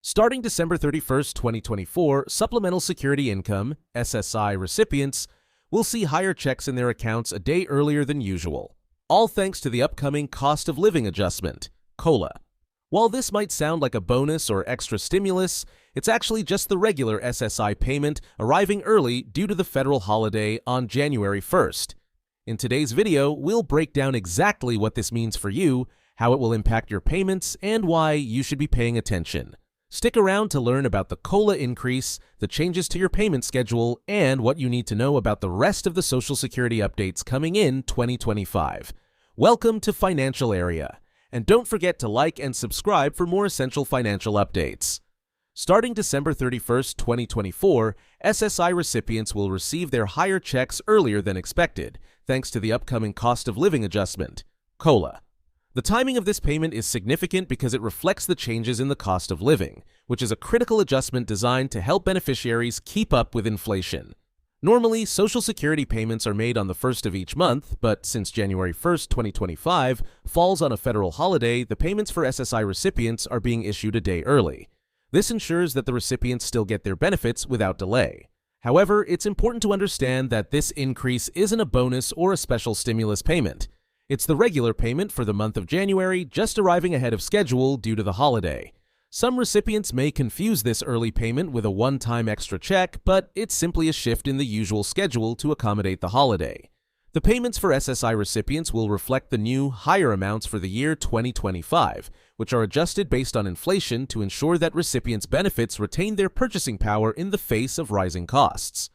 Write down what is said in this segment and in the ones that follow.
Starting December 31st, 2024, Supplemental Security Income (SSI) recipients will see higher checks in their accounts a day earlier than usual, all thanks to the upcoming Cost of Living Adjustment (COLA). While this might sound like a bonus or extra stimulus, it's actually just the regular SSI payment arriving early due to the federal holiday on January 1st. In today's video, we'll break down exactly what this means for you, how it will impact your payments, and why you should be paying attention. Stick around to learn about the COLA increase, the changes to your payment schedule, and what you need to know about the rest of the Social Security updates coming in 2025. Welcome to Financial Area, and don't forget to like and subscribe for more essential financial updates. Starting December 31st, 2024, SSI recipients will receive their higher checks earlier than expected, thanks to the upcoming Cost of Living Adjustment (COLA). The timing of this payment is significant because it reflects the changes in the cost of living, which is a critical adjustment designed to help beneficiaries keep up with inflation. Normally, Social Security payments are made on the first of each month, but since January 1st, 2025 falls on a federal holiday, the payments for SSI recipients are being issued a day early. This ensures that the recipients still get their benefits without delay. However, it's important to understand that this increase isn't a bonus or a special stimulus payment. It's the regular payment for the month of January, just arriving ahead of schedule due to the holiday. Some recipients may confuse this early payment with a one-time extra check, but it's simply a shift in the usual schedule to accommodate the holiday. The payments for SSI recipients will reflect the new, higher amounts for the year 2025, which are adjusted based on inflation to ensure that recipients' benefits retain their purchasing power in the face of rising costs.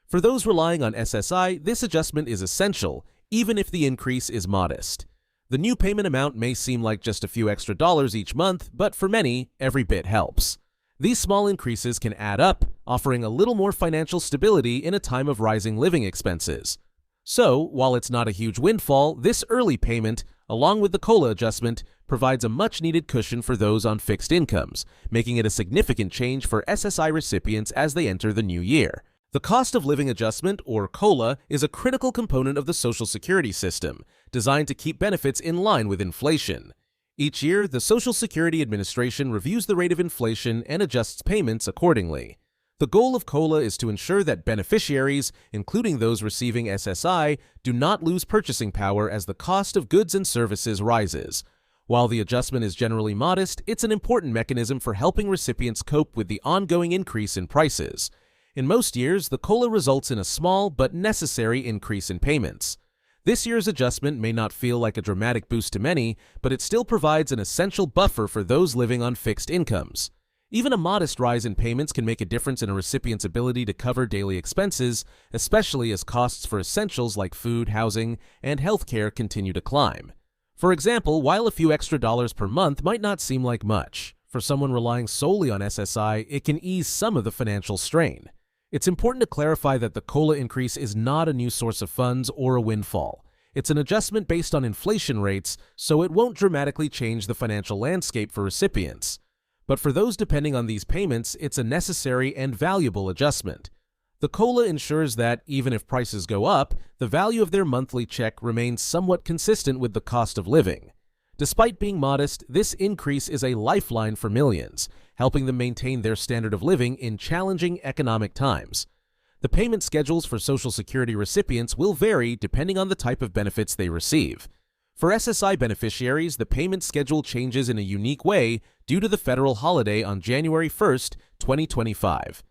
For those relying on SSI, this adjustment is essential, even if the increase is modest. The new payment amount may seem like just a few extra dollars each month, but for many, every bit helps. These small increases can add up, offering a little more financial stability in a time of rising living expenses. So, while it's not a huge windfall, this early payment, along with the COLA adjustment, provides a much-needed cushion for those on fixed incomes, making it a significant change for SSI recipients as they enter the new year. The Cost of Living Adjustment, or COLA, is a critical component of the Social Security system, designed to keep benefits in line with inflation. Each year, the Social Security Administration reviews the rate of inflation and adjusts payments accordingly. The goal of COLA is to ensure that beneficiaries, including those receiving SSI, do not lose purchasing power as the cost of goods and services rises. While the adjustment is generally modest, it's an important mechanism for helping recipients cope with the ongoing increase in prices. In most years, the COLA results in a small but necessary increase in payments. This year's adjustment may not feel like a dramatic boost to many, but it still provides an essential buffer for those living on fixed incomes. Even a modest rise in payments can make a difference in a recipient's ability to cover daily expenses, especially as costs for essentials like food, housing, and healthcare continue to climb. For example, while a few extra dollars per month might not seem like much, for someone relying solely on SSI, it can ease some of the financial strain. It's important to clarify that the COLA increase is not a new source of funds or a windfall. It's an adjustment based on inflation rates, so it won't dramatically change the financial landscape for recipients. But for those depending on these payments, it's a necessary and valuable adjustment. The COLA ensures that, even if prices go up, the value of their monthly check remains somewhat consistent with the cost of living. Despite being modest, this increase is a lifeline for millions, helping them maintain their standard of living in challenging economic times. The payment schedules for Social Security recipients will vary depending on the type of benefits they receive. For SSI beneficiaries, the payment schedule changes in a unique way due to the federal holiday on January 1st, 2025.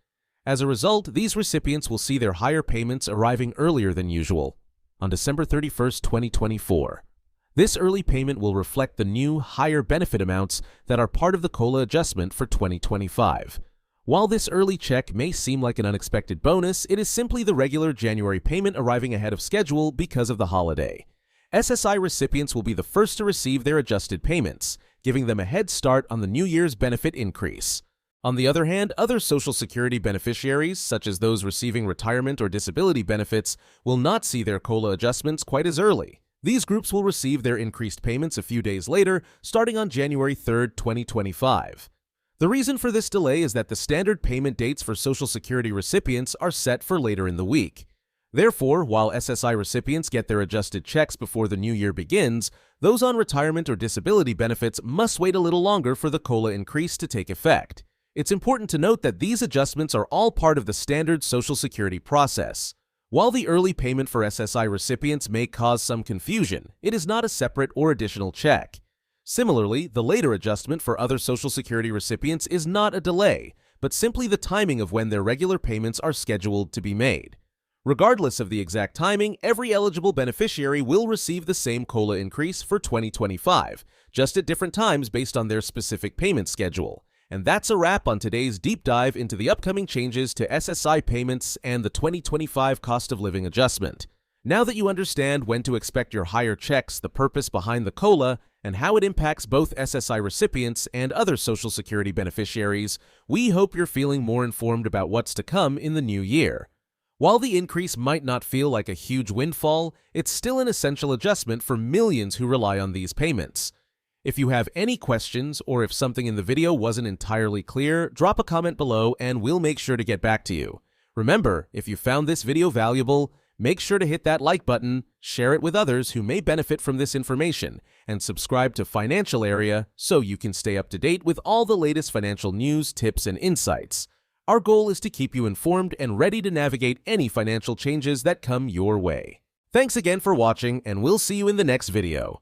As a result, these recipients will see their higher payments arriving earlier than usual, on December 31st, 2024. This early payment will reflect the new, higher benefit amounts that are part of the COLA adjustment for 2025. While this early check may seem like an unexpected bonus, it is simply the regular January payment arriving ahead of schedule because of the holiday. SSI recipients will be the first to receive their adjusted payments, giving them a head start on the New Year's benefit increase. On the other hand, other Social Security beneficiaries, such as those receiving retirement or disability benefits, will not see their COLA adjustments quite as early. These groups will receive their increased payments a few days later, starting on January 3rd, 2025. The reason for this delay is that the standard payment dates for Social Security recipients are set for later in the week. Therefore, while SSI recipients get their adjusted checks before the new year begins, those on retirement or disability benefits must wait a little longer for the COLA increase to take effect. It's important to note that these adjustments are all part of the standard Social Security process. While the early payment for SSI recipients may cause some confusion, it is not a separate or additional check. Similarly, the later adjustment for other Social Security recipients is not a delay, but simply the timing of when their regular payments are scheduled to be made. Regardless of the exact timing, every eligible beneficiary will receive the same COLA increase for 2025, just at different times based on their specific payment schedule. And that's a wrap on today's deep dive into the upcoming changes to SSI payments and the 2025 cost of living adjustment. Now that you understand when to expect your higher checks, the purpose behind the COLA, and how it impacts both SSI recipients and other Social Security beneficiaries, we hope you're feeling more informed about what's to come in the new year. While the increase might not feel like a huge windfall, it's still an essential adjustment for millions who rely on these payments. If you have any questions or if something in the video wasn't entirely clear, drop a comment below and we'll make sure to get back to you. Remember, if you found this video valuable, make sure to hit that like button, share it with others who may benefit from this information, and subscribe to Financial Area so you can stay up to date with all the latest financial news, tips, and insights. Our goal is to keep you informed and ready to navigate any financial changes that come your way. Thanks again for watching, and we'll see you in the next video.